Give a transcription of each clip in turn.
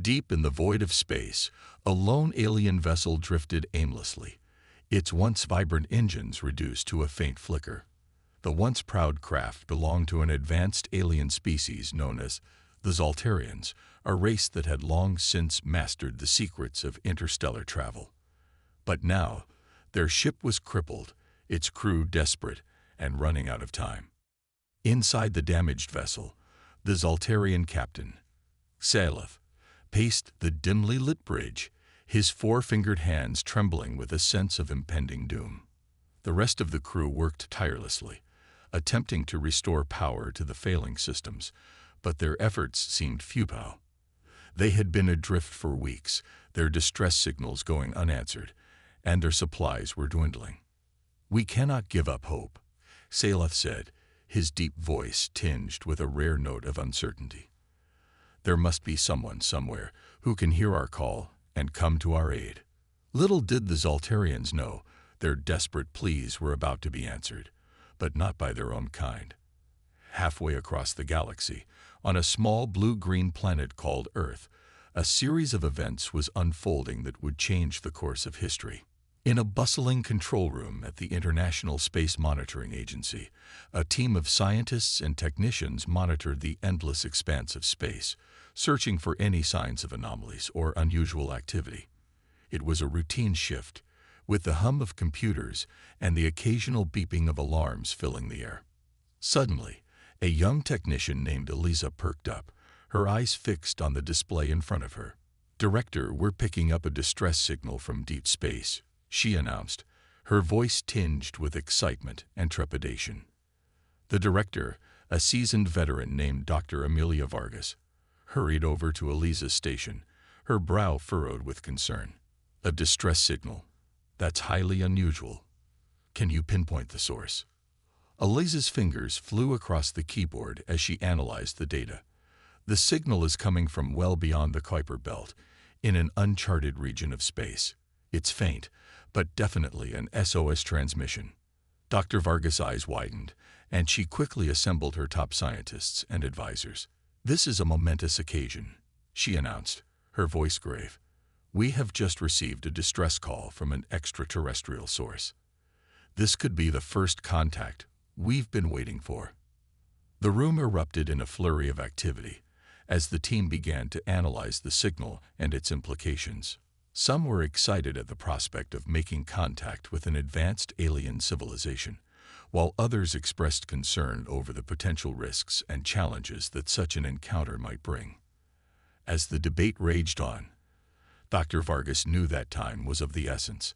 Deep in the void of space, a lone alien vessel drifted aimlessly, its once vibrant engines reduced to a faint flicker. The once proud craft belonged to an advanced alien species known as the Zarians, a race that had long since mastered the secrets of interstellar travel. But now, their ship was crippled, its crew desperate and running out of time. Inside the damaged vessel, the Zarian captain, Standoff, paced the dimly lit bridge, his four-fingered hands trembling with a sense of impending doom. The rest of the crew worked tirelessly, attempting to restore power to the failing systems, but their efforts seemed futile. They had been adrift for weeks, their distress signals going unanswered, and their supplies were dwindling. "We cannot give up hope," Standoff said, his deep voice tinged with a rare note of uncertainty. "There must be someone somewhere who can hear our call and come to our aid." Little did the Zarians know their desperate pleas were about to be answered, but not by their own kind. Halfway across the galaxy, on a small blue-green planet called Earth, a series of events was unfolding that would change the course of history. In a bustling control room at the International Space Monitoring Agency, a team of scientists and technicians monitored the endless expanse of space, searching for any signs of anomalies or unusual activity. It was a routine shift, with the hum of computers and the occasional beeping of alarms filling the air. Suddenly, a young technician named Eliza perked up, her eyes fixed on the display in front of her. "Director, we're picking up a distress signal from deep space," she announced, her voice tinged with excitement and trepidation. The director, a seasoned veteran named Dr. Amelia Vargas, hurried over to Eliza's station, her brow furrowed with concern. "A distress signal? That's highly unusual. Can you pinpoint the source?" Eliza's fingers flew across the keyboard as she analyzed the data. "The signal is coming from well beyond the Kuiper Belt, in an uncharted region of space. It's faint, but definitely an SOS transmission." Dr. Vargas' eyes widened, and she quickly assembled her top scientists and advisors. "This is a momentous occasion," she announced, her voice grave. "We have just received a distress call from an extraterrestrial source. This could be the first contact we've been waiting for." The room erupted in a flurry of activity as the team began to analyze the signal and its implications. Some were excited at the prospect of making contact with an advanced alien civilization, while others expressed concern over the potential risks and challenges that such an encounter might bring. As the debate raged on, Dr. Vargas knew that time was of the essence.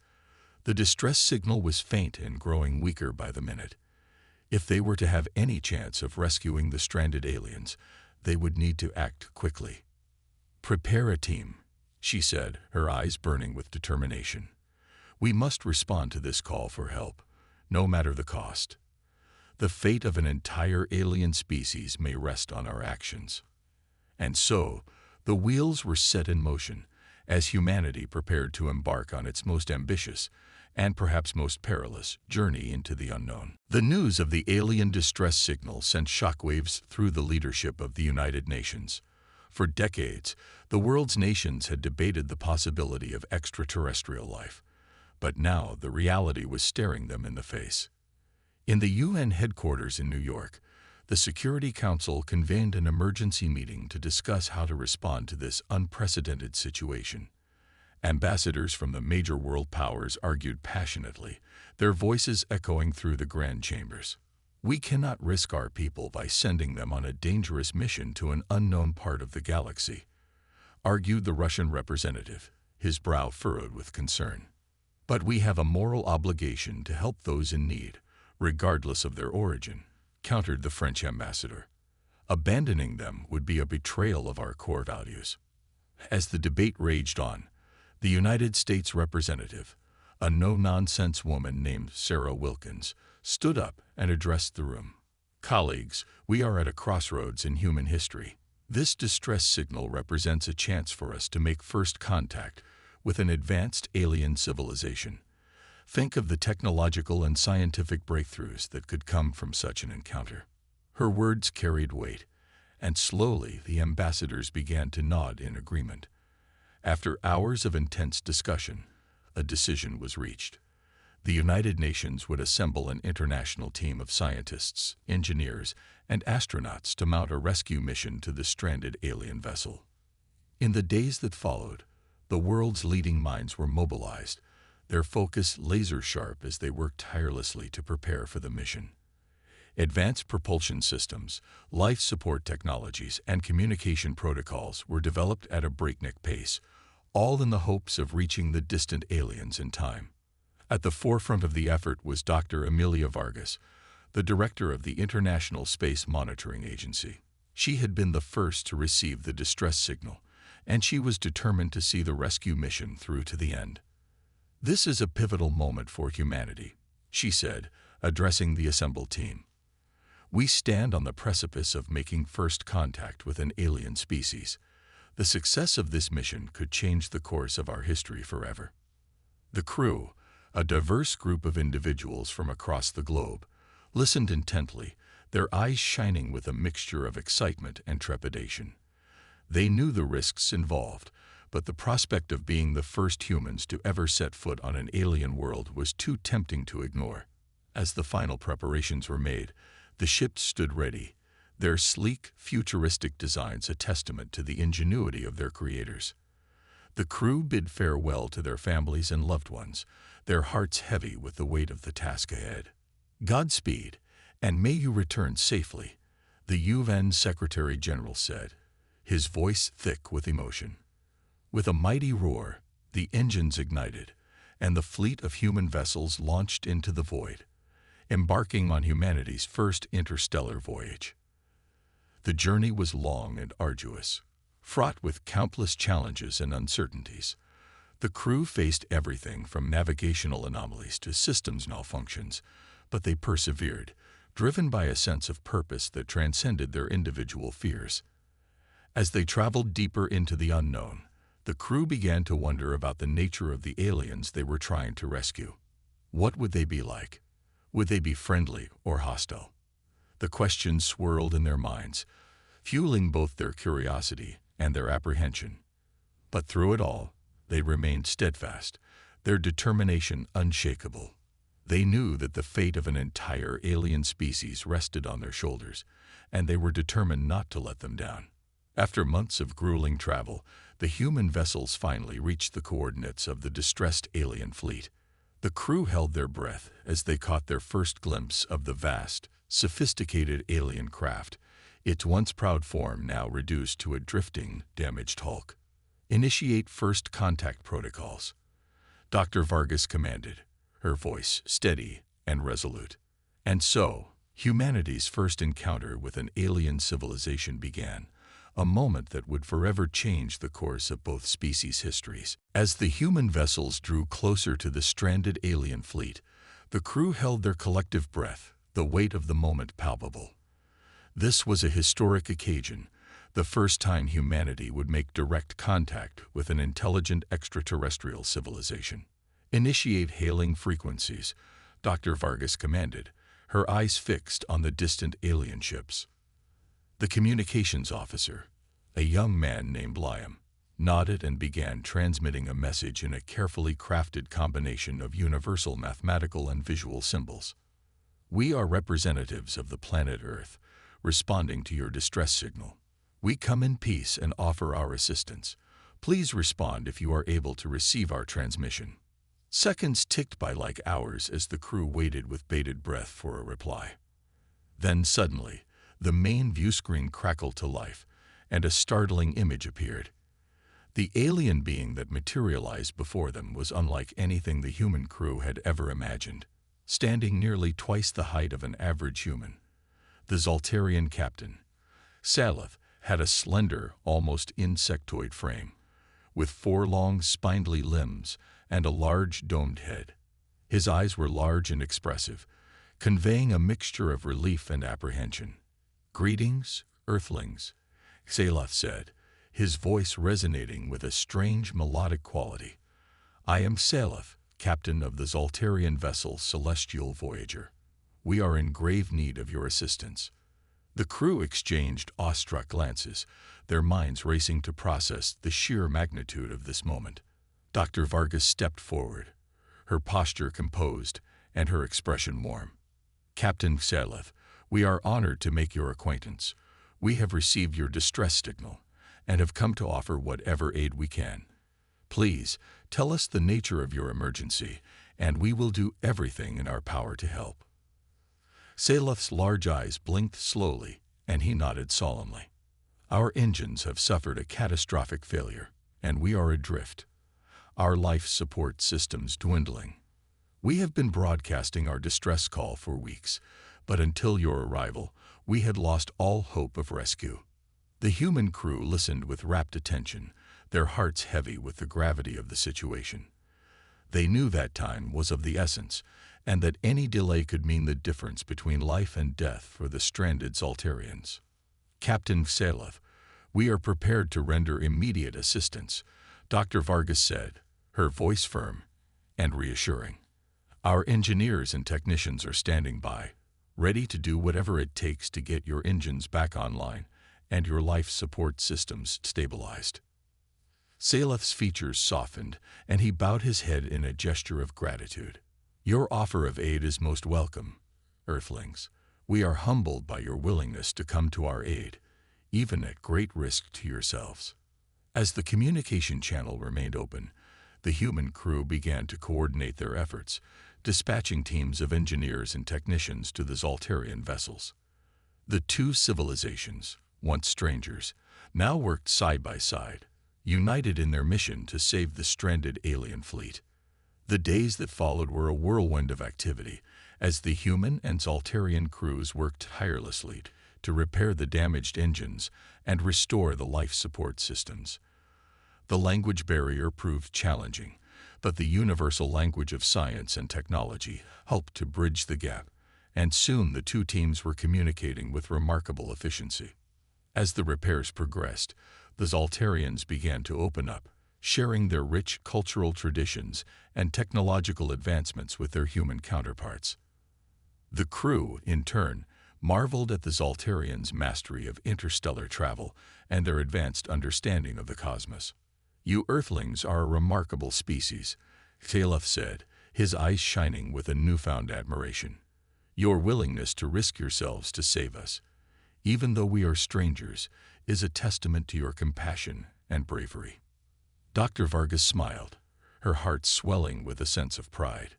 The distress signal was faint and growing weaker by the minute. If they were to have any chance of rescuing the stranded aliens, they would need to act quickly. "Prepare a team," she said, her eyes burning with determination. "We must respond to this call for help, no matter the cost. The fate of an entire alien species may rest on our actions." And so, the wheels were set in motion as humanity prepared to embark on its most ambitious and perhaps most perilous journey into the unknown. The news of the alien distress signal sent shockwaves through the leadership of the United Nations. For decades, the world's nations had debated the possibility of extraterrestrial life, but now the reality was staring them in the face. In the UN headquarters in New York, the Security Council convened an emergency meeting to discuss how to respond to this unprecedented situation. Ambassadors from the major world powers argued passionately, their voices echoing through the grand chambers. "We cannot risk our people by sending them on a dangerous mission to an unknown part of the galaxy," argued the Russian representative, his brow furrowed with concern. "But we have a moral obligation to help those in need, regardless of their origin," countered the French ambassador. "Abandoning them would be a betrayal of our core values." As the debate raged on, the United States representative, a no-nonsense woman named Sarah Wilkins, stood up and addressed the room. "Colleagues, we are at a crossroads in human history. This distress signal represents a chance for us to make first contact with an advanced alien civilization. Think of the technological and scientific breakthroughs that could come from such an encounter." Her words carried weight, and slowly the ambassadors began to nod in agreement, After hours of intense discussion, a decision was reached. The United Nations would assemble an international team of scientists, engineers, and astronauts to mount a rescue mission to the stranded alien vessel. In the days that followed, the world's leading minds were mobilized, their focus laser-sharp as they worked tirelessly to prepare for the mission. Advanced propulsion systems, life support technologies, and communication protocols were developed at a breakneck pace, all in the hopes of reaching the distant aliens in time. At the forefront of the effort was Dr. Amelia Vargas, the director of the International Space Monitoring Agency. She had been the first to receive the distress signal, and she was determined to see the rescue mission through to the end. "This is a pivotal moment for humanity," she said, addressing the assembled team. "We stand on the precipice of making first contact with an alien species. The success of this mission could change the course of our history forever." The crew, a diverse group of individuals from across the globe, listened intently, their eyes shining with a mixture of excitement and trepidation. They knew the risks involved, but the prospect of being the first humans to ever set foot on an alien world was too tempting to ignore. As the final preparations were made, the ships stood ready, their sleek, futuristic designs a testament to the ingenuity of their creators. The crew bid farewell to their families and loved ones, their hearts heavy with the weight of the task ahead. "Godspeed, and may you return safely," the UN Secretary-General said, his voice thick with emotion. With a mighty roar, the engines ignited, and the fleet of human vessels launched into the void, embarking on humanity's first interstellar voyage. The journey was long and arduous, fraught with countless challenges and uncertainties. The crew faced everything from navigational anomalies to systems malfunctions, but they persevered, driven by a sense of purpose that transcended their individual fears. As they traveled deeper into the unknown, the crew began to wonder about the nature of the aliens they were trying to rescue. What would they be like? Would they be friendly or hostile? The questions swirled in their minds, fueling both their curiosity and their apprehension. But through it all, they remained steadfast, their determination unshakable. They knew that the fate of an entire alien species rested on their shoulders, and they were determined not to let them down. After months of grueling travel, the human vessels finally reached the coordinates of the distressed alien fleet. The crew held their breath as they caught their first glimpse of the vast, sophisticated alien craft, its once proud form now reduced to a drifting, damaged hulk. "Initiate first contact protocols," Dr. Vargas commanded, her voice steady and resolute. And so, humanity's first encounter with an alien civilization began, a moment that would forever change the course of both species' histories. As the human vessels drew closer to the stranded alien fleet, the crew held their collective breath, the weight of the moment palpable. This was a historic occasion, the first time humanity would make direct contact with an intelligent extraterrestrial civilization. "Initiate hailing frequencies," Dr. Vargas commanded, her eyes fixed on the distant alien ships. The communications officer, a young man named Liam, nodded and began transmitting a message in a carefully crafted combination of universal mathematical and visual symbols. "We are representatives of the planet Earth, responding to your distress signal. We come in peace and offer our assistance. Please respond if you are able to receive our transmission." Seconds ticked by like hours as the crew waited with bated breath for a reply. Then suddenly, the main view screen crackled to life, and a startling image appeared. The alien being that materialized before them was unlike anything the human crew had ever imagined. Standing nearly twice the height of an average human, the Zarian captain, Salif, had a slender, almost insectoid frame, with 4 long, spindly limbs and a large, domed head. His eyes were large and expressive, conveying a mixture of relief and apprehension. "Greetings, Earthlings," Salif said, his voice resonating with a strange melodic quality. "I am Salif, captain of the Zarian vessel Celestial Voyager. We are in grave need of your assistance." The crew exchanged awestruck glances, their minds racing to process the sheer magnitude of this moment. Dr. Vargas stepped forward, her posture composed and her expression warm. "Captain Xelith, we are honored to make your acquaintance. We have received your distress signal and have come to offer whatever aid we can. Please, tell us the nature of your emergency, and we will do everything in our power to help." Xelith's large eyes blinked slowly, and he nodded solemnly. "Our engines have suffered a catastrophic failure, and we are adrift. Our life support systems dwindling. We have been broadcasting our distress call for weeks, but until your arrival, we had lost all hope of rescue." The human crew listened with rapt attention, their hearts heavy with the gravity of the situation. They knew that time was of the essence, and that any delay could mean the difference between life and death for the stranded Zaltarians. "Captain Xelith, we are prepared to render immediate assistance," Dr. Vargas said, her voice firm and reassuring. "Our engineers and technicians are standing by, ready to do whatever it takes to get your engines back online and your life support systems stabilized." Xelith's features softened, and he bowed his head in a gesture of gratitude. "Your offer of aid is most welcome, Earthlings. We are humbled by your willingness to come to our aid, even at great risk to yourselves." As the communication channel remained open, the human crew began to coordinate their efforts, dispatching teams of engineers and technicians to the Zaltarian vessels. The two civilizations, once strangers, now worked side by side, united in their mission to save the stranded alien fleet. The days that followed were a whirlwind of activity, as the human and Zaltarian crews worked tirelessly to repair the damaged engines and restore the life support systems. The language barrier proved challenging, but the universal language of science and technology helped to bridge the gap, and soon the two teams were communicating with remarkable efficiency. As the repairs progressed, the Zaltarians began to open up, sharing their rich cultural traditions and technological advancements with their human counterparts. The crew, in turn, marveled at the Zaltarians' mastery of interstellar travel and their advanced understanding of the cosmos. "You Earthlings are a remarkable species," Xelith said, his eyes shining with a newfound admiration. "Your willingness to risk yourselves to save us, even though we are strangers, is a testament to your compassion and bravery." Dr. Vargas smiled, her heart swelling with a sense of pride.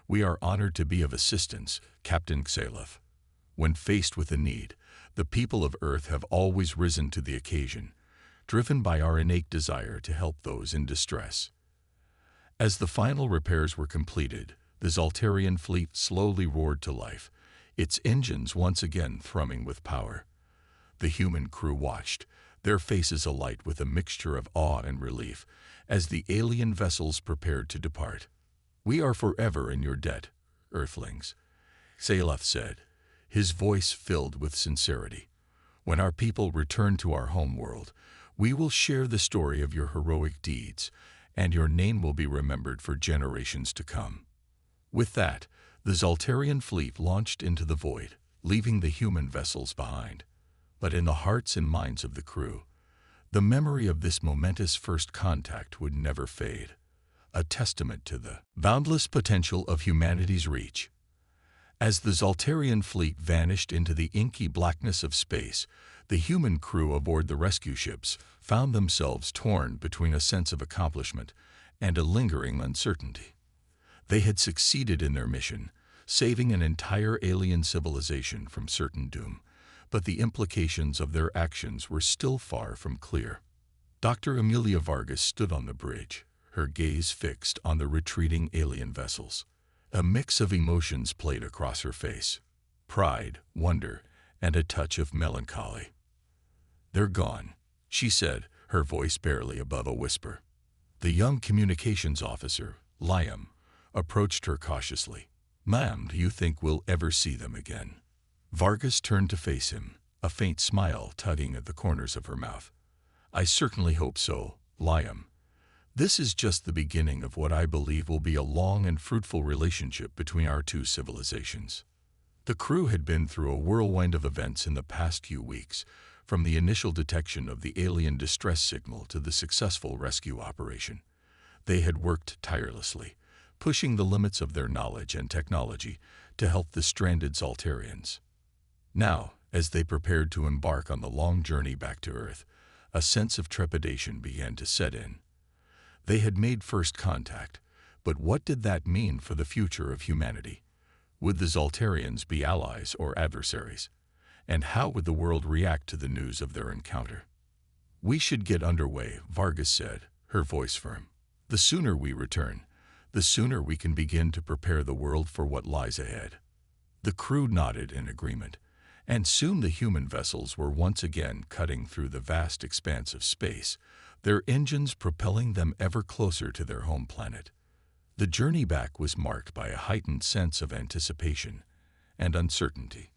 "We are honored to be of assistance, Captain Xelith. When faced with a need, the people of Earth have always risen to the occasion, driven by our innate desire to help those in distress." As the final repairs were completed, the Zaltarian fleet slowly roared to life, its engines once again thrumming with power. The human crew watched, their faces alight with a mixture of awe and relief, as the alien vessels prepared to depart. "We are forever in your debt, Earthlings," Xelith said, his voice filled with sincerity. "When our people return to our homeworld, we will share the story of your heroic deeds, and your name will be remembered for generations to come." With that, the Zaltarian fleet launched into the void, leaving the human vessels behind. But in the hearts and minds of the crew, the memory of this momentous first contact would never fade, a testament to the boundless potential of humanity's reach. As the Zaltarian fleet vanished into the inky blackness of space, the human crew aboard the rescue ships found themselves torn between a sense of accomplishment and a lingering uncertainty. They had succeeded in their mission, saving an entire alien civilization from certain doom, but the implications of their actions were still far from clear. Dr. Amelia Vargas stood on the bridge, her gaze fixed on the retreating alien vessels. A mix of emotions played across her face: pride, wonder, and a touch of melancholy. "They're gone," she said, her voice barely above a whisper. The young communications officer, Liam, approached her cautiously. "Ma'am, do you think we'll ever see them again?" Vargas turned to face him, a faint smile tugging at the corners of her mouth. "I certainly hope so, Liam. This is just the beginning of what I believe will be a long and fruitful relationship between our two civilizations." The crew had been through a whirlwind of events in the past few weeks, from the initial detection of the alien distress signal to the successful rescue operation. They had worked tirelessly, pushing the limits of their knowledge and technology to help the stranded Zaltarians. Now, as they prepared to embark on the long journey back to Earth, a sense of trepidation began to set in. They had made first contact, but what did that mean for the future of humanity? Would the Zaltarians be allies or adversaries? And how would the world react to the news of their encounter? "We should get underway," Vargas said, her voice firm. "The sooner we return, the sooner we can begin to prepare the world for what lies ahead." The crew nodded in agreement, and soon the human vessels were once again cutting through the vast expanse of space, their engines propelling them ever closer to their home planet. The journey back was marked by a heightened sense of anticipation and uncertainty.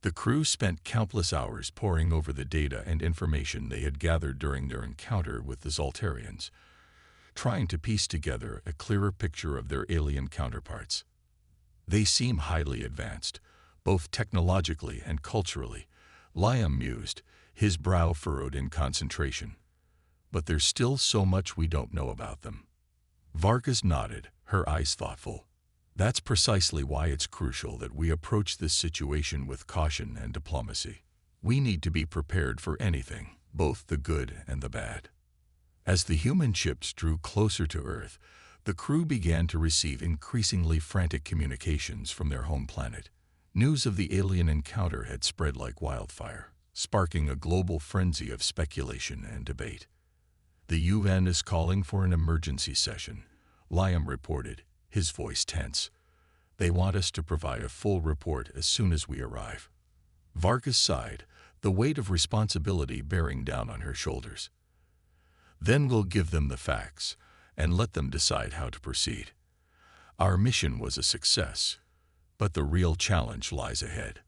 The crew spent countless hours poring over the data and information they had gathered during their encounter with the Zaltarians, trying to piece together a clearer picture of their alien counterparts. "They seem highly advanced, both technologically and culturally," Liam mused, his brow furrowed in concentration. "But there's still so much we don't know about them." Vargas nodded, her eyes thoughtful. "That's precisely why it's crucial that we approach this situation with caution and diplomacy. We need to be prepared for anything, both the good and the bad." As the human ships drew closer to Earth, the crew began to receive increasingly frantic communications from their home planet. News of the alien encounter had spread like wildfire, sparking a global frenzy of speculation and debate. "The UN is calling for an emergency session," Liam reported, his voice tense. "They want us to provide a full report as soon as we arrive." Vargas sighed, the weight of responsibility bearing down on her shoulders. "Then we'll give them the facts and let them decide how to proceed. Our mission was a success, but the real challenge lies ahead."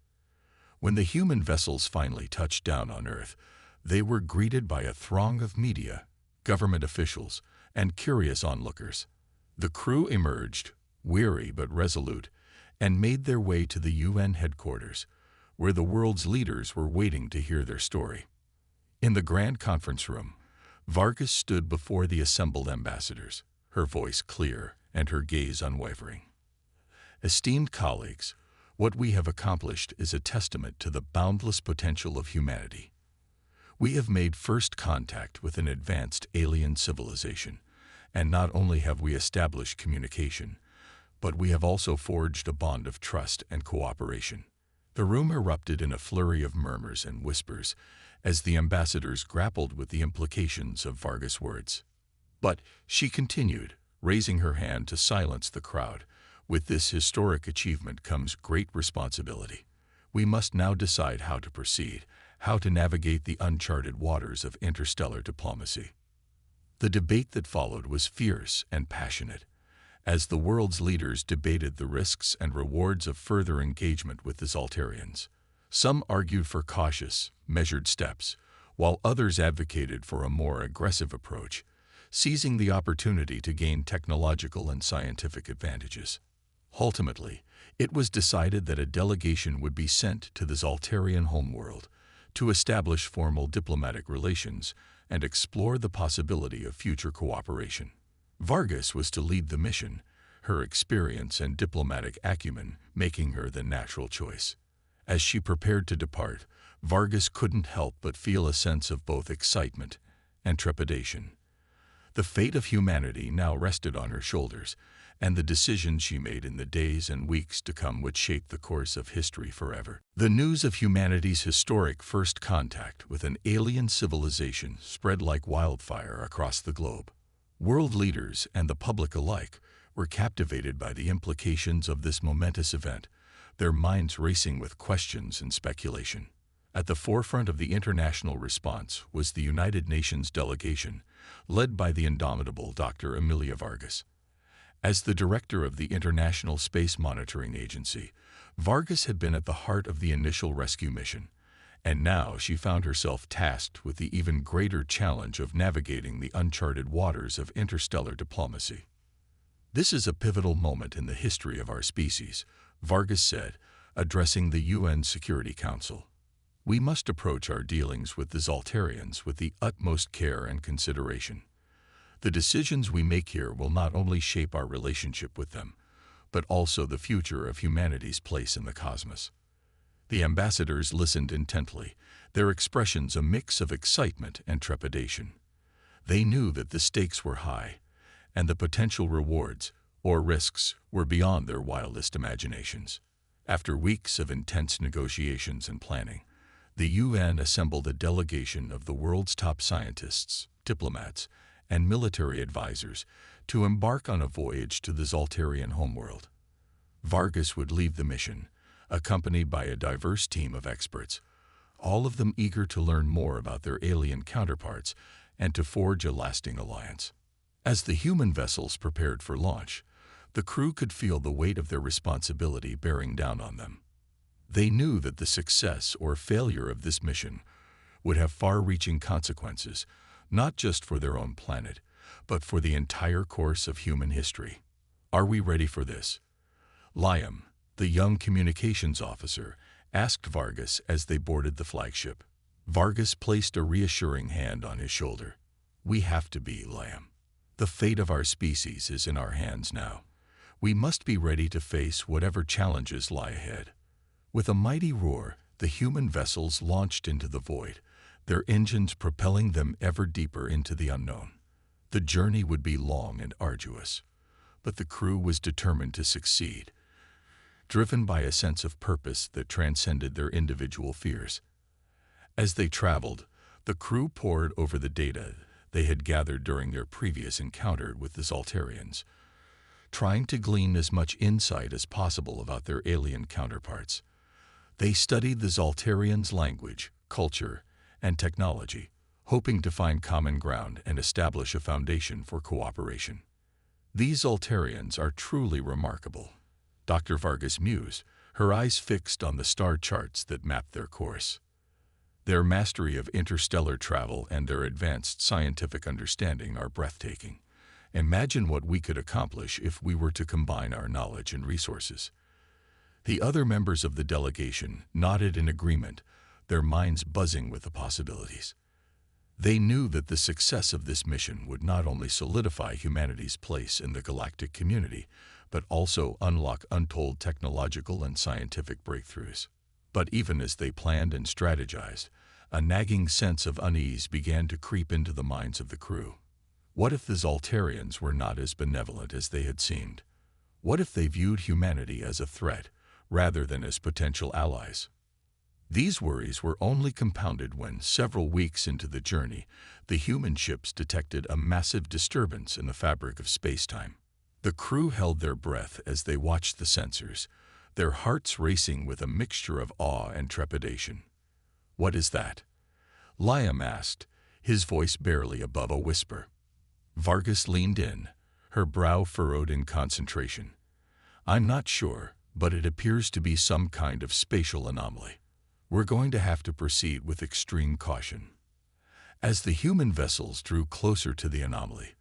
When the human vessels finally touched down on Earth, they were greeted by a throng of media, government officials, and curious onlookers. The crew emerged, weary but resolute, and made their way to the UN headquarters, where the world's leaders were waiting to hear their story. In the grand conference room, Vargas stood before the assembled ambassadors, her voice clear and her gaze unwavering. "Esteemed colleagues, what we have accomplished is a testament to the boundless potential of humanity. We have made first contact with an advanced alien civilization, and not only have we established communication, but we have also forged a bond of trust and cooperation." The room erupted in a flurry of murmurs and whispers as the ambassadors grappled with the implications of Vargas' words. "But," she continued, raising her hand to silence the crowd, "with this historic achievement comes great responsibility. We must now decide how to proceed, how to navigate the uncharted waters of interstellar diplomacy." The debate that followed was fierce and passionate, as the world's leaders debated the risks and rewards of further engagement with the Zaltarians. Some argued for cautious, measured steps, while others advocated for a more aggressive approach, seizing the opportunity to gain technological and scientific advantages. Ultimately, it was decided that a delegation would be sent to the Zaltarian homeworld to establish formal diplomatic relations and explore the possibility of future cooperation. Vargas was to lead the mission, her experience and diplomatic acumen making her the natural choice. As she prepared to depart, Vargas couldn't help but feel a sense of both excitement and trepidation. The fate of humanity now rested on her shoulders, and the decisions she made in the days and weeks to come would shape the course of history forever. The news of humanity's historic first contact with an alien civilization spread like wildfire across the globe. World leaders and the public alike were captivated by the implications of this momentous event, their minds racing with questions and speculation. At the forefront of the international response was the United Nations delegation, led by the indomitable Dr. Emilia Vargas. As the director of the International Space Monitoring Agency, Vargas had been at the heart of the initial rescue mission, and now she found herself tasked with the even greater challenge of navigating the uncharted waters of interstellar diplomacy. "This is a pivotal moment in the history of our species," Vargas said, addressing the UN Security Council. We must approach our dealings with the Zaltarians with the utmost care and consideration. The decisions we make here will not only shape our relationship with them, but also the future of humanity's place in the cosmos. The ambassadors listened intently, their expressions a mix of excitement and trepidation. They knew that the stakes were high, and the potential rewards, or risks, were beyond their wildest imaginations. After weeks of intense negotiations and planning, the UN assembled a delegation of the world's top scientists, diplomats, and military advisors to embark on a voyage to the Zaltarian homeworld. Vargas would lead the mission, accompanied by a diverse team of experts, all of them eager to learn more about their alien counterparts and to forge a lasting alliance. As the human vessels prepared for launch, the crew could feel the weight of their responsibility bearing down on them. They knew that the success or failure of this mission would have far-reaching consequences, not just for their own planet, but for the entire course of human history. Are we ready for this? Liam, the young communications officer, asked Vargas as they boarded the flagship. Vargas placed a reassuring hand on his shoulder. We have to be, Liam. The fate of our species is in our hands now. We must be ready to face whatever challenges lie ahead. With a mighty roar, the human vessels launched into the void, their engines propelling them ever deeper into the unknown. The journey would be long and arduous, but the crew was determined to succeed, driven by a sense of purpose that transcended their individual fears. As they traveled, the crew pored over the data they had gathered during their previous encounter with the Zaltarians, trying to glean as much insight as possible about their alien counterparts. They studied the Zaltarians' language, culture, and technology, hoping to find common ground and establish a foundation for cooperation. These Zaltarians are truly remarkable, Dr. Vargas mused, her eyes fixed on the star charts that mapped their course. Their mastery of interstellar travel and their advanced scientific understanding are breathtaking. Imagine what we could accomplish if we were to combine our knowledge and resources. The other members of the delegation nodded in agreement, their minds buzzing with the possibilities. They knew that the success of this mission would not only solidify humanity's place in the galactic community, but also unlock untold technological and scientific breakthroughs. But even as they planned and strategized, a nagging sense of unease began to creep into the minds of the crew. What if the Zaltarians were not as benevolent as they had seemed? What if they viewed humanity as a threat, rather than as potential allies? These worries were only compounded when, several weeks into the journey, the human ships detected a massive disturbance in the fabric of space-time. The crew held their breath as they watched the sensors, their hearts racing with a mixture of awe and trepidation. What is that? Liam asked, his voice barely above a whisper. Vargas leaned in, her brow furrowed in concentration. I'm not sure, but it appears to be some kind of spatial anomaly. We're going to have to proceed with extreme caution. As the human vessels drew closer to the anomaly,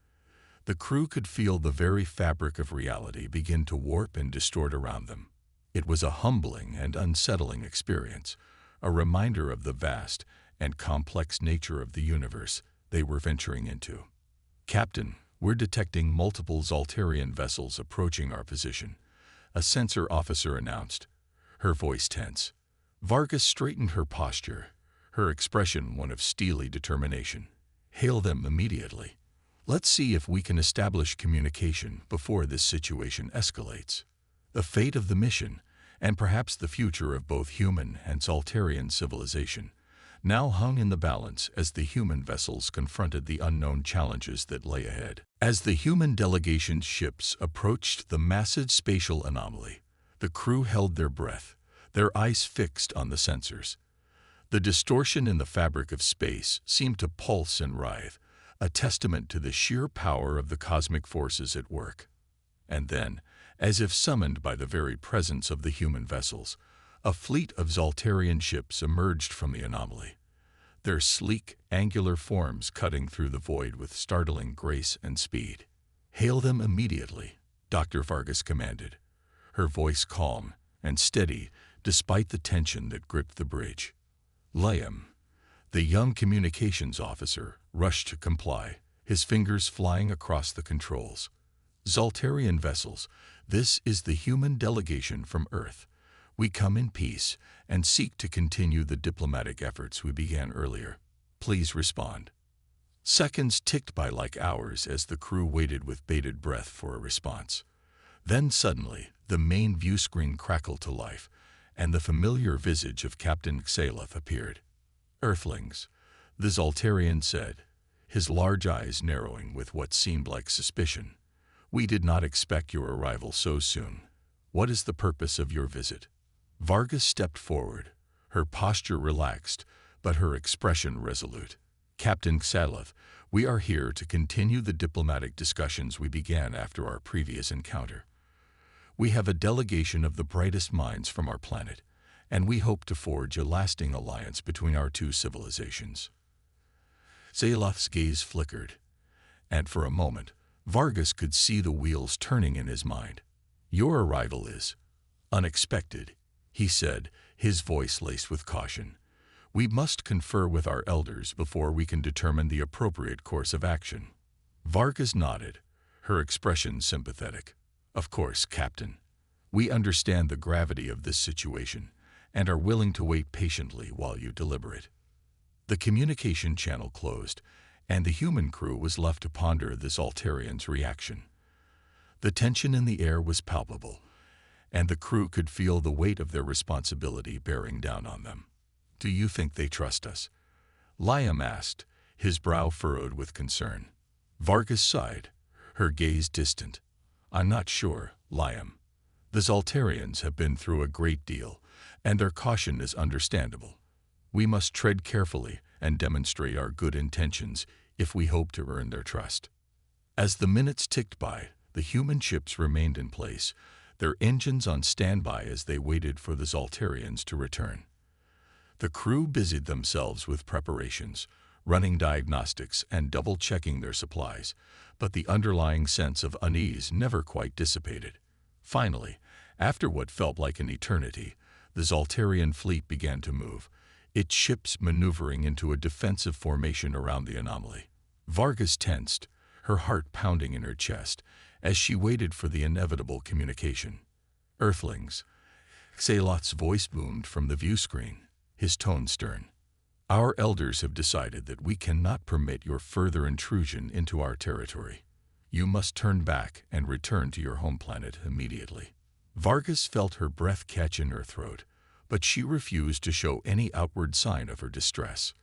the crew could feel the very fabric of reality begin to warp and distort around them. It was a humbling and unsettling experience, a reminder of the vast and complex nature of the universe they were venturing into. Captain, we're detecting multiple Zaltarian vessels approaching our position, a sensor officer announced, her voice tense. Vargas straightened her posture, her expression one of steely determination. Hail them immediately. Let's see if we can establish communication before this situation escalates. The fate of the mission, and perhaps the future of both human and Zaltarian civilization, now hung in the balance as the human vessels confronted the unknown challenges that lay ahead. As the human delegation's ships approached the massive spatial anomaly, the crew held their breath, their eyes fixed on the sensors. The distortion in the fabric of space seemed to pulse and writhe, a testament to the sheer power of the cosmic forces at work. And then, as if summoned by the very presence of the human vessels, a fleet of Zaltarian ships emerged from the anomaly, their sleek, angular forms cutting through the void with startling grace and speed. Hail them immediately, Dr. Vargas commanded, her voice calm and steady despite the tension that gripped the bridge. Liam, the young communications officer, rushed to comply, his fingers flying across the controls. Zaltarian vessels, this is the human delegation from Earth. We come in peace and seek to continue the diplomatic efforts we began earlier. Please respond. Seconds ticked by like hours as the crew waited with bated breath for a response. Then suddenly, the main view screen crackled to life, and the familiar visage of Captain Xaloth appeared. Earthlings, the Zaltarian said, his large eyes narrowing with what seemed like suspicion. We did not expect your arrival so soon. What is the purpose of your visit? Vargas stepped forward, her posture relaxed, but her expression resolute. Captain Xaloth, we are here to continue the diplomatic discussions we began after our previous encounter. We have a delegation of the brightest minds from our planet, and we hope to forge a lasting alliance between our two civilizations. Xaloth's gaze flickered, and for a moment, Vargas could see the wheels turning in his mind. Your arrival is unexpected, he said, his voice laced with caution. We must confer with our elders before we can determine the appropriate course of action. Vargas nodded, her expression sympathetic. Of course, Captain. We understand the gravity of this situation and are willing to wait patiently while you deliberate. The communication channel closed, and the human crew was left to ponder the Zaltarian's reaction. The tension in the air was palpable, and the crew could feel the weight of their responsibility bearing down on them. Do you think they trust us? Liam asked, his brow furrowed with concern. Vargas sighed, her gaze distant. I'm not sure, Liam. The Zaltarians have been through a great deal, and their caution is understandable. We must tread carefully and demonstrate our good intentions if we hope to earn their trust. As the minutes ticked by, the human ships remained in place, their engines on standby as they waited for the Zaltarians to return. The crew busied themselves with preparations, running diagnostics and double-checking their supplies, but the underlying sense of unease never quite dissipated. Finally, after what felt like an eternity, the Zaltarian fleet began to move, its ships maneuvering into a defensive formation around the anomaly. Vargas tensed, her heart pounding in her chest, as she waited for the inevitable communication. Earthlings. Xaloth's voice boomed from the view screen, his tone stern. Our elders have decided that we cannot permit your further intrusion into our territory. You must turn back and return to your home planet immediately. Vargas felt her breath catch in her throat, but she refused to show any outward sign of her distress.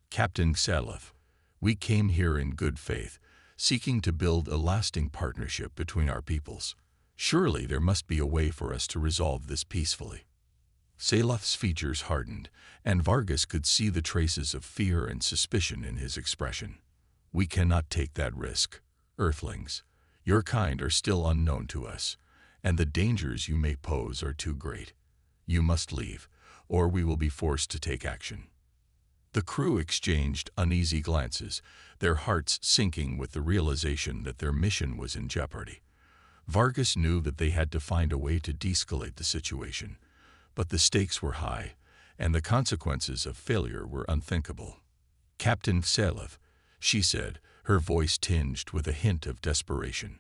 Captain Xaloth, we came here in good faith, seeking to build a lasting partnership between our peoples. Surely there must be a way for us to resolve this peacefully. Xaloth's features hardened, and Vargas could see the traces of fear and suspicion in his expression. We cannot take that risk, Earthlings. Your kind are still unknown to us, and the dangers you may pose are too great. You must leave, or we will be forced to take action. The crew exchanged uneasy glances, their hearts sinking with the realization that their mission was in jeopardy. Vargas knew that they had to find a way to de-escalate the situation, but the stakes were high, and the consequences of failure were unthinkable. Captain Xaloth, she said, her voice tinged with a hint of desperation.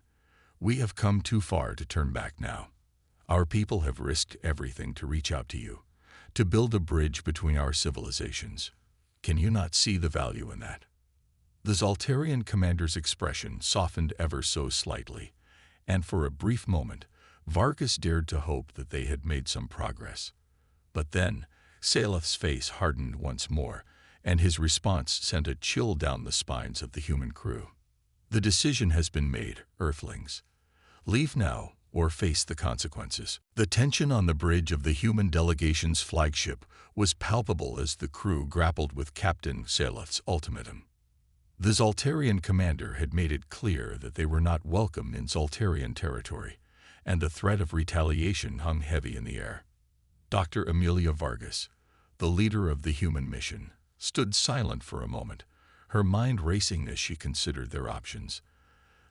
We have come too far to turn back now. Our people have risked everything to reach out to you, to build a bridge between our civilizations. Can you not see the value in that? The Zaltarian commander's expression softened ever so slightly, and for a brief moment, Vargas dared to hope that they had made some progress. But then, Xaloth's face hardened once more, and his response sent a chill down the spines of the human crew. The decision has been made, Earthlings. Leave now, or face the consequences. The tension on the bridge of the human delegation's flagship was palpable as the crew grappled with Captain Xaloth's ultimatum. The Zaltarian commander had made it clear that they were not welcome in Zaltarian territory, and the threat of retaliation hung heavy in the air. Dr. Amelia Vargas, the leader of the human mission, stood silent for a moment, her mind racing as she considered their options.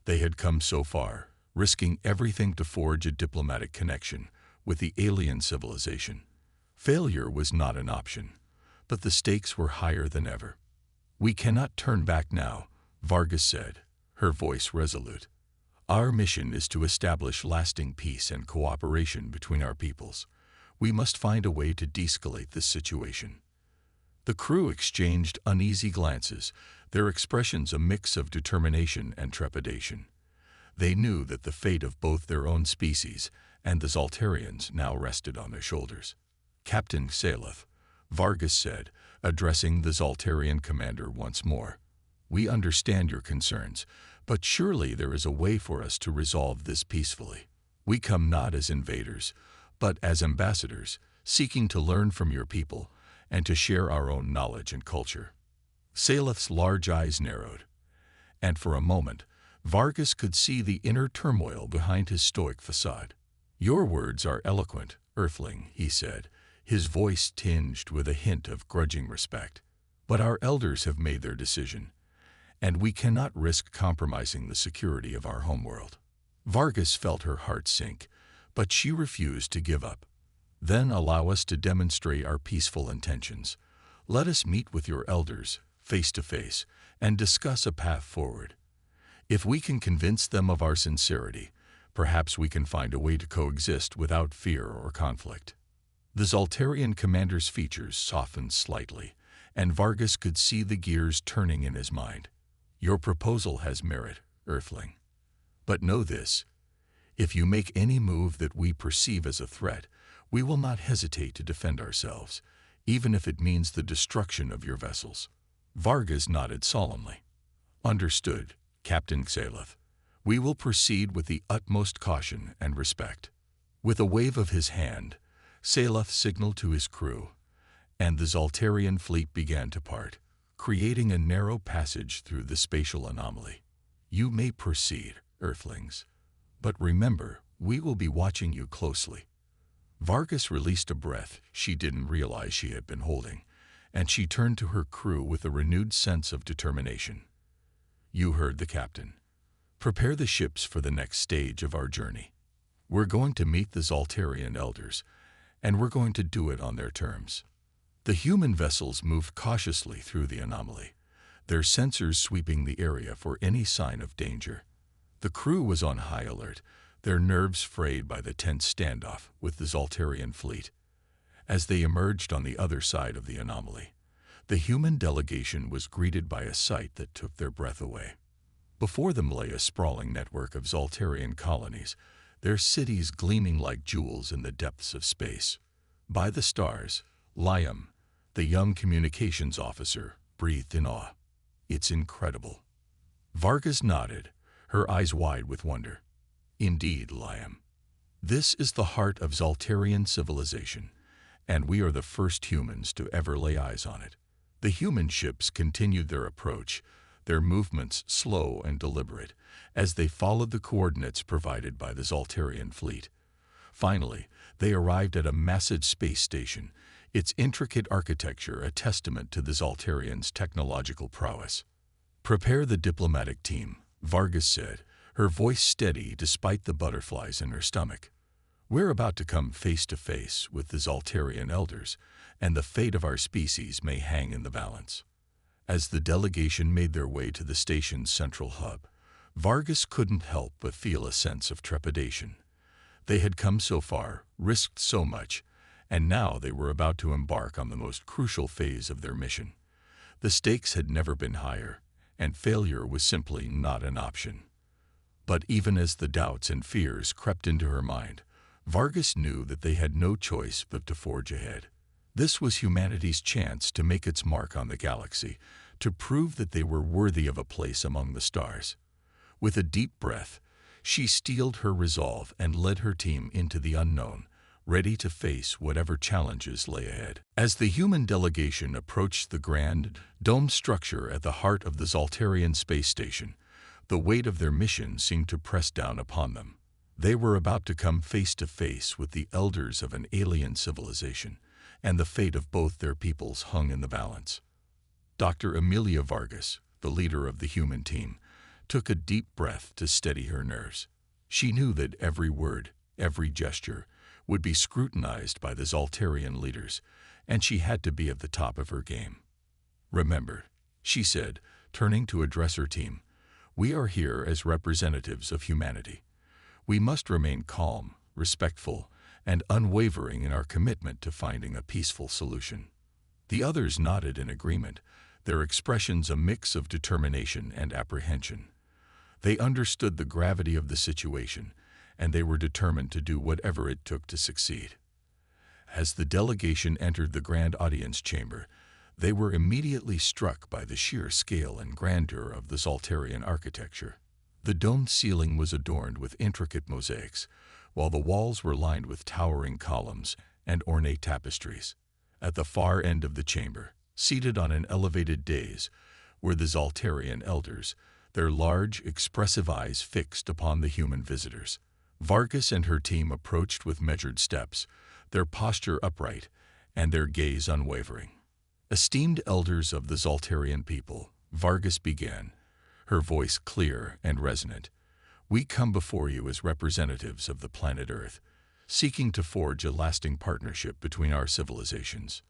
They had come so far, risking everything to forge a diplomatic connection with the alien civilization. Failure was not an option, but the stakes were higher than ever. "We cannot turn back now," Vargas said, her voice resolute. "Our mission is to establish lasting peace and cooperation between our peoples. We must find a way to de-escalate this situation." The crew exchanged uneasy glances, their expressions a mix of determination and trepidation. They knew that the fate of both their own species and the Zaltarians now rested on their shoulders. "Captain Saleth," Vargas said, addressing the Zaltarian commander once more, "we understand your concerns, but surely there is a way for us to resolve this peacefully. We come not as invaders, but as ambassadors, seeking to learn from your people and to share our own knowledge and culture." Saleth's large eyes narrowed, and for a moment, Vargas could see the inner turmoil behind his stoic facade. "Your words are eloquent, Earthling," he said, his voice tinged with a hint of grudging respect. "But our elders have made their decision, and we cannot risk compromising the security of our homeworld." Vargas felt her heart sink, but she refused to give up. "Then allow us to demonstrate our peaceful intentions. Let us meet with your elders, face to face, and discuss a path forward. If we can convince them of our sincerity, perhaps we can find a way to coexist without fear or conflict." The Zaltarian commander's features softened slightly, and Vargas could see the gears turning in his mind. "Your proposal has merit, Earthling. But know this, if you make any move that we perceive as a threat, we will not hesitate to defend ourselves, even if it means the destruction of your vessels." Vargas nodded solemnly. "Understood, Captain Saleth. We will proceed with the utmost caution and respect." With a wave of his hand, Saleth signaled to his crew, and the Zaltarian fleet began to part, creating a narrow passage through the spatial anomaly. "You may proceed, Earthlings, but remember, we will be watching you closely." Vargas released a breath she didn't realize she had been holding, and she turned to her crew with a renewed sense of determination. "You heard the captain. Prepare the ships for the next stage of our journey. We're going to meet the Zaltarian elders, and we're going to do it on their terms." The human vessels moved cautiously through the anomaly, their sensors sweeping the area for any sign of danger. The crew was on high alert, their nerves frayed by the tense standoff with the Zaltarian fleet. As they emerged on the other side of the anomaly, the human delegation was greeted by a sight that took their breath away. Before them lay a sprawling network of Zaltarian colonies, their cities gleaming like jewels in the depths of space. By the stars, Liam, the young communications officer, breathed in awe. "It's incredible." Vargas nodded, her eyes wide with wonder. "Indeed, Liam. This is the heart of Zaltarian civilization, and we are the first humans to ever lay eyes on it." The human ships continued their approach, their movements slow and deliberate, as they followed the coordinates provided by the Zaltarian fleet. Finally, they arrived at a massive space station, its intricate architecture a testament to the Zaltarians' technological prowess. "Prepare the diplomatic team," Vargas said, her voice steady despite the butterflies in her stomach. "We're about to come face to face with the Zaltarian elders, and the fate of our species may hang in the balance." As the delegation made their way to the station's central hub, Vargas couldn't help but feel a sense of trepidation. They had come so far, risked so much, and now they were about to embark on the most crucial phase of their mission. The stakes had never been higher, and failure was simply not an option. But even as the doubts and fears crept into her mind, Vargas knew that they had no choice but to forge ahead. This was humanity's chance to make its mark on the galaxy, to prove that they were worthy of a place among the stars. With a deep breath, she steeled her resolve and led her team into the unknown, ready to face whatever challenges lay ahead. As the human delegation approached the grand, domed structure at the heart of the Zaltarian space station, the weight of their mission seemed to press down upon them. They were about to come face to face with the elders of an alien civilization, and the fate of both their peoples hung in the balance. Dr. Emilia Vargas, the leader of the human team, took a deep breath to steady her nerves. She knew that every word, every gesture, would be scrutinized by the Zaltarian leaders, and she had to be at the top of her game. "Remember," she said, turning to address her team, "we are here as representatives of humanity. We must remain calm, respectful, and unwavering in our commitment to finding a peaceful solution." The others nodded in agreement, their expressions a mix of determination and apprehension. They understood the gravity of the situation, and they were determined to do whatever it took to succeed. As the delegation entered the grand audience chamber, they were immediately struck by the sheer scale and grandeur of the Zarian architecture. The domed ceiling was adorned with intricate mosaics, while the walls were lined with towering columns and ornate tapestries. At the far end of the chamber, seated on an elevated dais, were the Zarian elders, their large, expressive eyes fixed upon the human visitors. Vargas and her team approached with measured steps, their posture upright and their gaze unwavering. "Esteemed elders of the Zarian people," Vargas began, her voice clear and resonant, "we come before you as representatives of the planet Earth, seeking to forge a lasting partnership between our civilizations."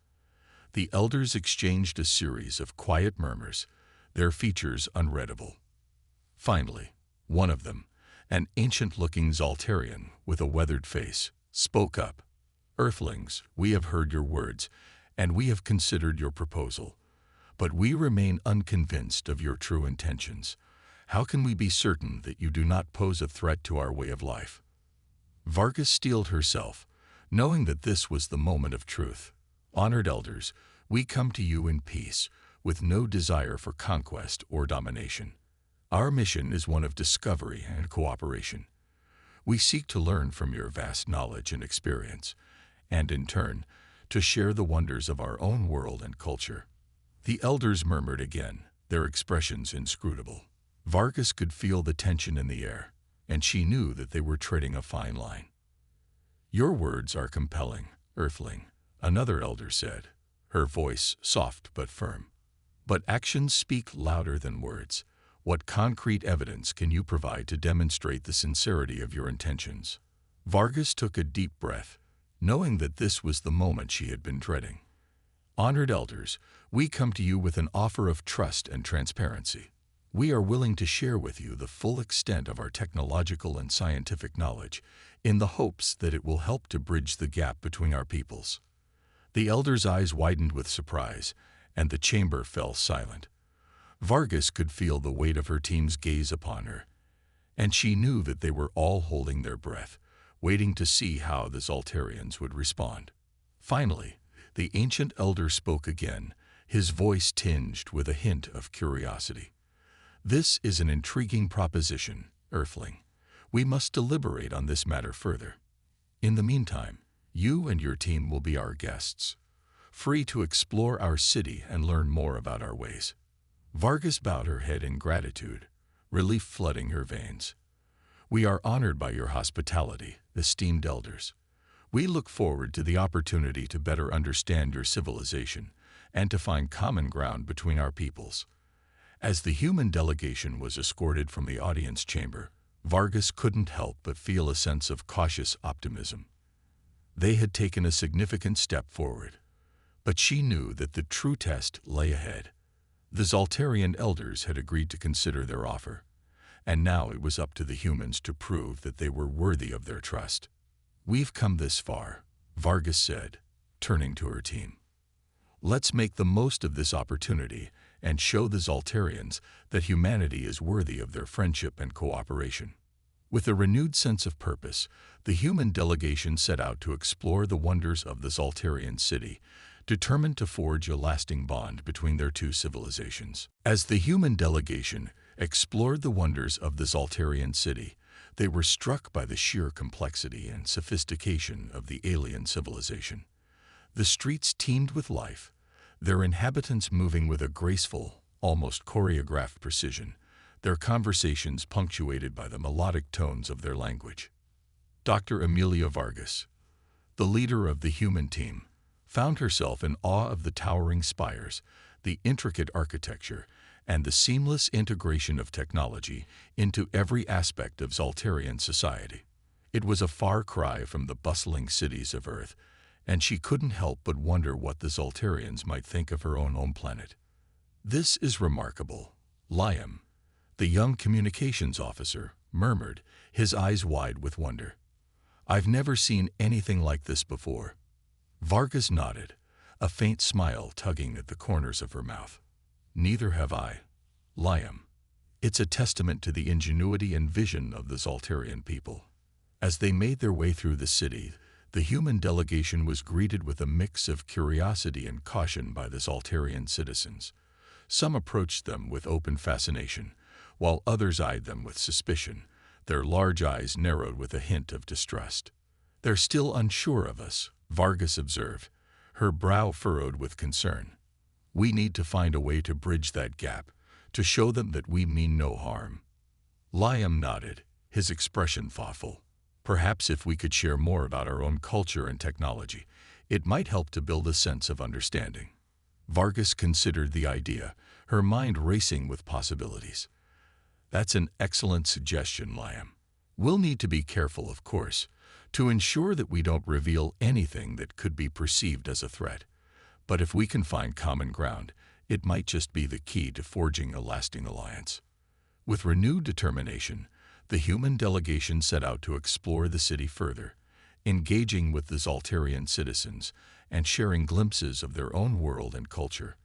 The elders exchanged a series of quiet murmurs, their features unreadable. Finally, one of them, an ancient-looking Zarian with a weathered face, spoke up. "Earthlings, we have heard your words, and we have considered your proposal, but we remain unconvinced of your true intentions. How can we be certain that you do not pose a threat to our way of life?" Vargas steeled herself, knowing that this was the moment of truth. "Honored elders, we come to you in peace, with no desire for conquest or domination. Our mission is one of discovery and cooperation. We seek to learn from your vast knowledge and experience, and in turn, to share the wonders of our own world and culture." The elders murmured again, their expressions inscrutable. Vargas could feel the tension in the air, and she knew that they were treading a fine line. "Your words are compelling, Earthling," another elder said, her voice soft but firm. "But actions speak louder than words. What concrete evidence can you provide to demonstrate the sincerity of your intentions?" Vargas took a deep breath, knowing that this was the moment she had been dreading. "Honored elders, we come to you with an offer of trust and transparency. We are willing to share with you the full extent of our technological and scientific knowledge, in the hopes that it will help to bridge the gap between our peoples." The elders' eyes widened with surprise, and the chamber fell silent. Vargas could feel the weight of her team's gaze upon her, and she knew that they were all holding their breath, waiting to see how the Zarians would respond. Finally, the ancient elder spoke again, his voice tinged with a hint of curiosity. "This is an intriguing proposition, Earthling. We must deliberate on this matter further. In the meantime, you and your team will be our guests, free to explore our city and learn more about our ways." Vargas bowed her head in gratitude, relief flooding her veins. "We are honored by your hospitality, esteemed elders. We look forward to the opportunity to better understand your civilization and to find common ground between our peoples." As the human delegation was escorted from the audience chamber, Vargas couldn't help but feel a sense of cautious optimism. They had taken a significant step forward, but she knew that the true test lay ahead. The Zarian elders had agreed to consider their offer, and now it was up to the humans to prove that they were worthy of their trust. "We've come this far," Vargas said, turning to her team. "Let's make the most of this opportunity and show the Zarians that humanity is worthy of their friendship and cooperation." With a renewed sense of purpose, the human delegation set out to explore the wonders of the Zarian city, determined to forge a lasting bond between their two civilizations. As the human delegation explored the wonders of the Zarian city, they were struck by the sheer complexity and sophistication of the alien civilization. The streets teemed with life, their inhabitants moving with a graceful, almost choreographed precision, their conversations punctuated by the melodic tones of their language. Dr. Amelia Vargas, the leader of the human team, found herself in awe of the towering spires, the intricate architecture, and the seamless integration of technology into every aspect of Zarian society. It was a far cry from the bustling cities of Earth, and she couldn't help but wonder what the Zoltarians might think of her own home planet. "This is remarkable," Liam, the young communications officer, murmured, his eyes wide with wonder. "I've never seen anything like this before." Vargas nodded, a faint smile tugging at the corners of her mouth. "Neither have I, Liam. It's a testament to the ingenuity and vision of the Zoltarian people." As they made their way through the city, the human delegation was greeted with a mix of curiosity and caution by the Zoltarian citizens. Some approached them with open fascination, while others eyed them with suspicion, their large eyes narrowed with a hint of distrust. "They're still unsure of us," Vargas observed, her brow furrowed with concern. "We need to find a way to bridge that gap, to show them that we mean no harm." Liam nodded, his expression thoughtful. "Perhaps if we could share more about our own culture and technology, it might help to build a sense of understanding." Vargas considered the idea, her mind racing with possibilities. "That's an excellent suggestion, Liam. We'll need to be careful, of course, to ensure that we don't reveal anything that could be perceived as a threat. But if we can find common ground, it might just be the key to forging a lasting alliance." With renewed determination, the human delegation set out to explore the city further, engaging with the Zoltarian citizens and sharing glimpses of their own world and culture.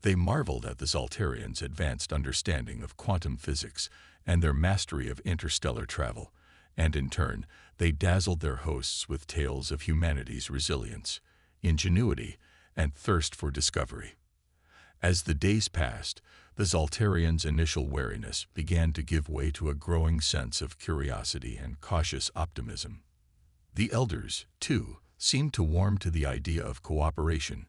They marveled at the Zoltarians' advanced understanding of quantum physics and their mastery of interstellar travel, and in turn, they dazzled their hosts with tales of humanity's resilience, ingenuity, and thirst for discovery. As the days passed, the Zoltarians' initial wariness began to give way to a growing sense of curiosity and cautious optimism. The elders, too, seemed to warm to the idea of cooperation,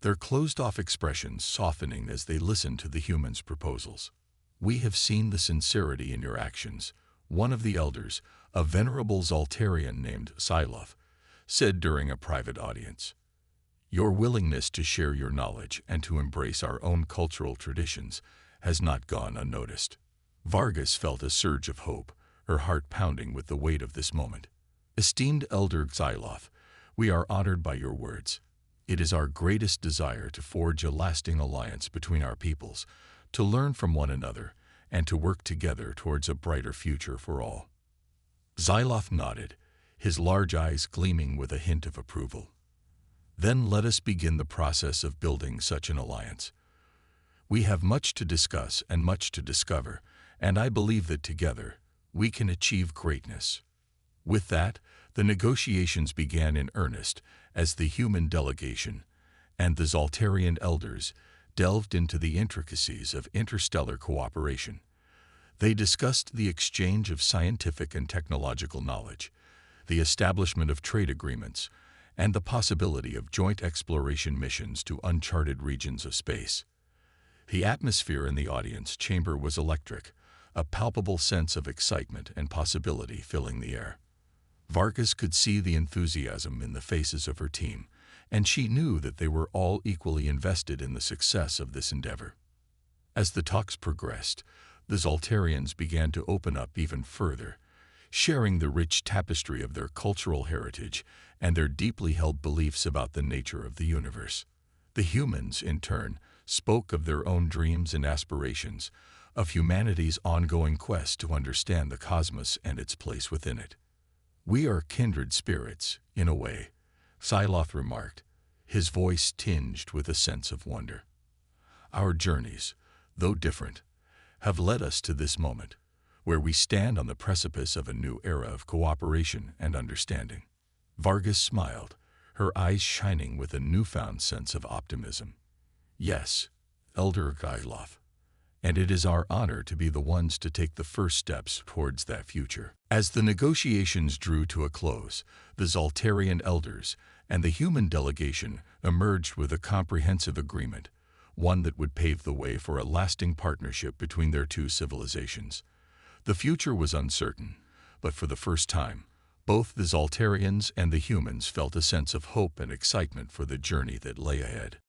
their closed-off expressions softening as they listened to the humans' proposals. "We have seen the sincerity in your actions," one of the elders, a venerable Zoltarian named Siloth, said during a private audience. "Your willingness to share your knowledge and to embrace our own cultural traditions has not gone unnoticed." Vargas felt a surge of hope, her heart pounding with the weight of this moment. "Esteemed Elder Siloth, we are honored by your words. It is our greatest desire to forge a lasting alliance between our peoples, to learn from one another, and to work together towards a brighter future for all." Siloth nodded, his large eyes gleaming with a hint of approval. "Then let us begin the process of building such an alliance. We have much to discuss and much to discover, and I believe that together we can achieve greatness." With that, the negotiations began in earnest as the human delegation and the Zoltarian elders delved into the intricacies of interstellar cooperation. They discussed the exchange of scientific and technological knowledge, the establishment of trade agreements, and the possibility of joint exploration missions to uncharted regions of space. The atmosphere in the audience chamber was electric, a palpable sense of excitement and possibility filling the air. Vargas could see the enthusiasm in the faces of her team, and she knew that they were all equally invested in the success of this endeavor. As the talks progressed, the Zoltarians began to open up even further, sharing the rich tapestry of their cultural heritage and their deeply held beliefs about the nature of the universe. The humans, in turn, spoke of their own dreams and aspirations, of humanity's ongoing quest to understand the cosmos and its place within it. "We are kindred spirits, in a way," Siloth remarked, his voice tinged with a sense of wonder. "Our journeys, though different, have led us to this moment, where we stand on the precipice of a new era of cooperation and understanding." Vargas smiled, her eyes shining with a newfound sense of optimism. "Yes, Elder Siloth, and it is our honor to be the ones to take the first steps towards that future." As the negotiations drew to a close, the Zoltarian elders and the human delegation emerged with a comprehensive agreement, one that would pave the way for a lasting partnership between their two civilizations. The future was uncertain, but for the first time, both the Zoltarians and the humans felt a sense of hope and excitement for the journey that lay ahead.